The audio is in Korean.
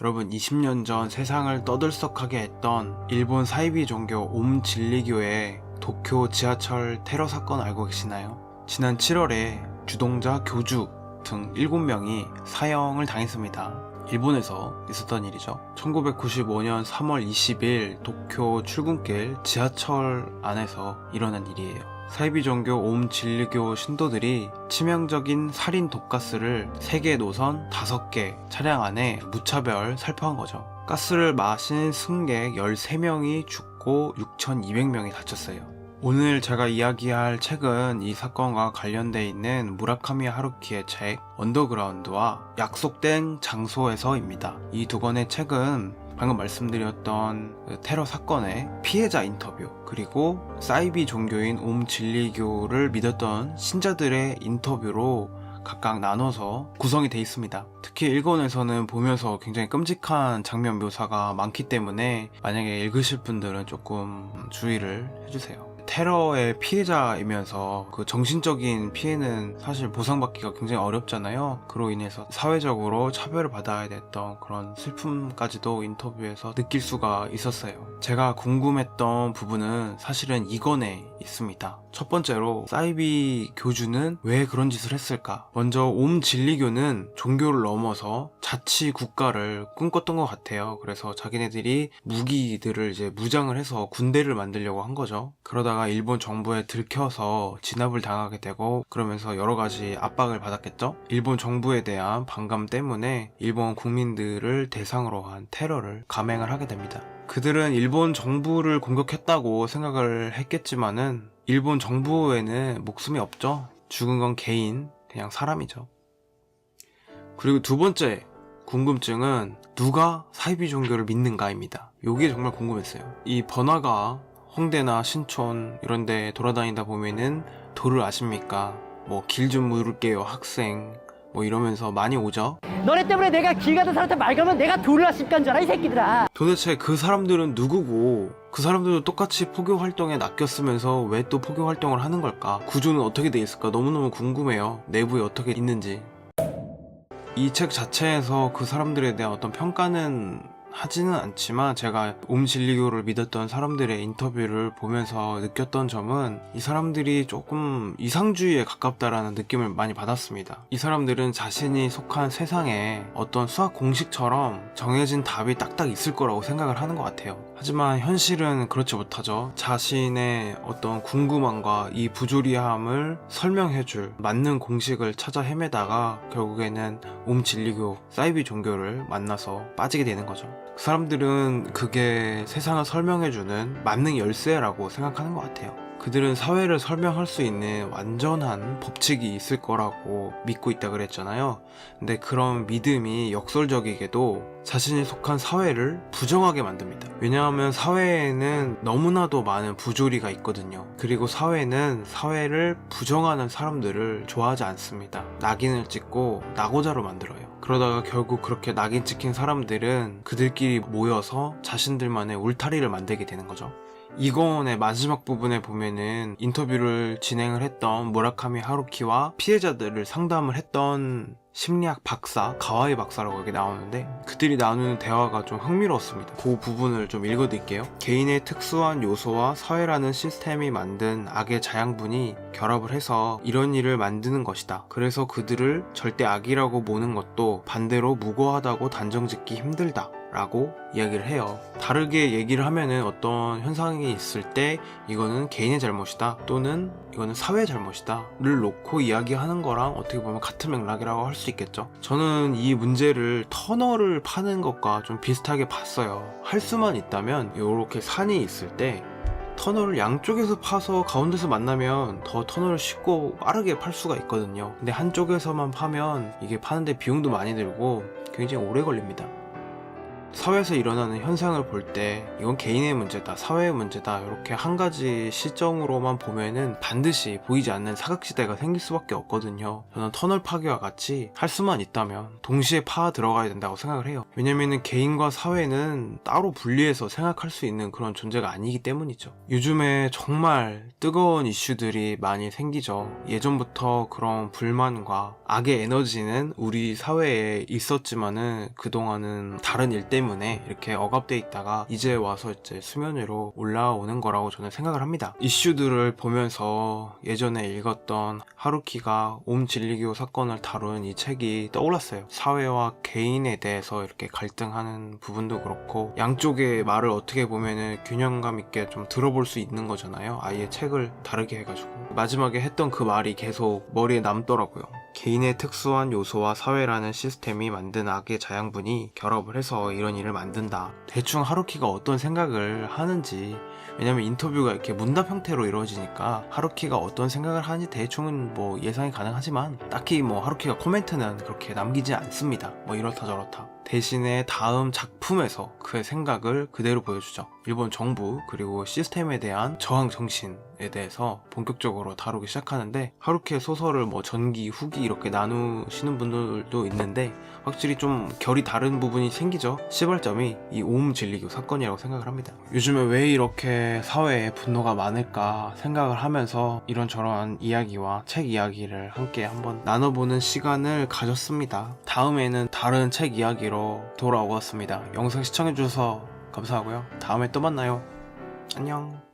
여러분 20년 전 세상을 떠들썩하게 했던 일본 사이비 종교 옴진리교의 도쿄 지하철 테러 사건 알고 계시나요? 지난 7월에 주동자 교주 등 7명이 사형을 당했습니다. 일본에서 있었던 일이죠. 1995년 3월 20일 도쿄 출근길 지하철 안에서 일어난 일이에요. 사이비 종교 옴진리교 신도들이 치명적인 살인 독가스를 3개 노선 5개 차량 안에 무차별 살포한 거죠. 가스를 마신 승객 13명이 죽고 6,200명이 다쳤어요. 오늘 제가 이야기할 책은 이 사건과 관련되어 있는 무라카미 하루키의 책 언더그라운드와 약속된 장소에서입니다. 이 두 권의 책은 방금 말씀드렸던 테러 사건의 피해자 인터뷰, 그리고 사이비 종교인 옴진리교를 믿었던 신자들의 인터뷰로 각각 나눠서 구성이 되어 있습니다. 특히 1권에서는 보면서 굉장히 끔찍한 장면 묘사가 많기 때문에 만약에 읽으실 분들은 조금 주의를 해주세요. 테러의 피해자이면서 그 정신적인 피해는 사실 보상받기가 굉장히 어렵잖아요. 그로 인해서 사회적으로 차별을 받아야 됐던 그런 슬픔까지도 인터뷰에서 느낄 수가 있었어요. 제가 궁금했던 부분은 사실은 이건에 있습니다. 첫 번째로 사이비 교주는 왜 그런 짓을 했을까? 먼저 옴진리교는 종교를 넘어서 자치 국가를 꿈꿨던 것 같아요. 그래서 자기네들이 무기들을 이제 무장을 해서 군대를 만들려고 한 거죠. 그러다가 일본 정부에 들켜서 진압을 당하게 되고, 그러면서 여러 가지 압박을 받았겠죠. 일본 정부에 대한 반감 때문에 일본 국민들을 대상으로 한 테러를 감행을 하게 됩니다. 그들은 일본 정부를 공격했다고 생각을 했겠지만은 일본 정부에는 목숨이 없죠. 죽은 건 개인, 그냥 사람이죠. 그리고 두 번째 궁금증은 누가 사이비 종교를 믿는가입니다. 이게 정말 궁금했어요. 이 번화가 홍대나 신촌 이런 데 돌아다니다 보면은 도를 아십니까? 뭐 길 좀 물을게요 학생 뭐 이러면서 많이 오죠. 너네 때문에 내가 길 가던 사람한테 말 걸면 내가 돌을 아십간 줄 알아 이 새끼들아. 도대체 그 사람들은 누구고, 그 사람들도 똑같이 포교 활동에 낚였으면서 왜 또 포교 활동을 하는 걸까? 구조는 어떻게 돼 있을까? 너무너무 궁금해요. 내부에 어떻게 있는지. 이 책 자체에서 그 사람들에 대한 어떤 평가는 하지는 않지만, 제가 옴진리교를 믿었던 사람들의 인터뷰를 보면서 느꼈던 점은 이 사람들이 조금 이상주의에 가깝다라는 느낌을 많이 받았습니다. 이 사람들은 자신이 속한 세상에 어떤 수학 공식처럼 정해진 답이 딱딱 있을 거라고 생각을 하는 것 같아요. 하지만 현실은 그렇지 못하죠. 자신의 어떤 궁금함과 이 부조리함을 설명해줄 맞는 공식을 찾아 헤매다가 결국에는 옴진리교, 사이비 종교를 만나서 빠지게 되는 거죠. 그 사람들은 그게 세상을 설명해주는 만능 열쇠라고 생각하는 것 같아요. 그들은 사회를 설명할 수 있는 완전한 법칙이 있을 거라고 믿고 있다 그랬잖아요. 근데 그런 믿음이 역설적이게도 자신이 속한 사회를 부정하게 만듭니다. 왜냐하면 사회에는 너무나도 많은 부조리가 있거든요. 그리고 사회는 사회를 부정하는 사람들을 좋아하지 않습니다. 낙인을 찍고 낙오자로 만들어요. 그러다가 결국 그렇게 낙인 찍힌 사람들은 그들끼리 모여서 자신들만의 울타리를 만들게 되는 거죠. 이건의 마지막 부분에 보면은 인터뷰를 진행을 했던 무라카미 하루키와 피해자들을 상담을 했던 심리학 박사, 가와이 박사라고 여기 나오는데, 그들이 나누는 대화가 좀 흥미로웠습니다. 그 부분을 좀 읽어드릴게요. 개인의 특수한 요소와 사회라는 시스템이 만든 악의 자양분이 결합을 해서 이런 일을 만드는 것이다. 그래서 그들을 절대 악이라고 보는 것도 반대로 무고하다고 단정짓기 힘들다 라고 이야기를 해요. 다르게 얘기를 하면은 어떤 현상이 있을 때 이거는 개인의 잘못이다, 또는 이거는 사회의 잘못이다 를 놓고 이야기하는 거랑 어떻게 보면 같은 맥락이라고 할 수 있겠죠. 저는 이 문제를 터널을 파는 것과 좀 비슷하게 봤어요. 할 수만 있다면 이렇게 산이 있을 때 터널을 양쪽에서 파서 가운데서 만나면 더 터널을 쉽고 빠르게 팔 수가 있거든요. 근데 한쪽에서만 파면 이게 파는데 비용도 많이 들고 굉장히 오래 걸립니다. 사회에서 일어나는 현상을 볼 때 이건 개인의 문제다, 사회의 문제다, 이렇게 한 가지 시점으로만 보면은 반드시 보이지 않는 사각지대가 생길 수밖에 없거든요. 저는 터널 파괴와 같이 할 수만 있다면 동시에 파아 들어가야 된다고 생각을 해요. 왜냐면은 개인과 사회는 따로 분리해서 생각할 수 있는 그런 존재가 아니기 때문이죠. 요즘에 정말 뜨거운 이슈들이 많이 생기죠. 예전부터 그런 불만과 악의 에너지는 우리 사회에 있었지만은 그동안은 다른 일 때문에 이렇게 억압돼 있다가 이제 와서 이제 수면 위로 올라오는 거라고 저는 생각을 합니다. 이슈들을 보면서 예전에 읽었던 하루키가 옴 진리교 사건을 다룬 이 책이 떠올랐어요. 사회와 개인에 대해서 이렇게 갈등하는 부분도 그렇고 양쪽의 말을 어떻게 보면은 균형감 있게 좀 들어볼 수 있는 거잖아요. 아예 책을 다르게 해가지고 마지막에 했던 그 말이 계속 머리에 남더라고요. 개인의 특수한 요소와 사회라는 시스템이 만든 악의 자양분이 결합을 해서 이런 일을 만든다. 대충 하루키가 어떤 생각을 하는지, 왜냐면 인터뷰가 이렇게 문답 형태로 이루어지니까 하루키가 어떤 생각을 하는지 대충은 뭐 예상이 가능하지만 딱히 뭐 하루키가 코멘트는 그렇게 남기지 않습니다. 뭐 이렇다 저렇다. 대신에 다음 작품에서 그의 생각을 그대로 보여주죠. 일본 정부 그리고 시스템에 대한 저항 정신에 대해서 본격적으로 다루기 시작하는데, 하루키의 소설을 뭐 전기, 후기 이렇게 나누시는 분들도 있는데 확실히 좀 결이 다른 부분이 생기죠. 시발점이 이 옴 진리교 사건이라고 생각을 합니다. 요즘에 왜 이렇게 사회에 분노가 많을까 생각을 하면서 이런저런 이야기와 책 이야기를 함께 한번 나눠보는 시간을 가졌습니다. 다음에는 다른 책 이야기로 돌아오겠습니다. 영상 시청해주셔서 감사하고요. 다음에 또 만나요. 안녕.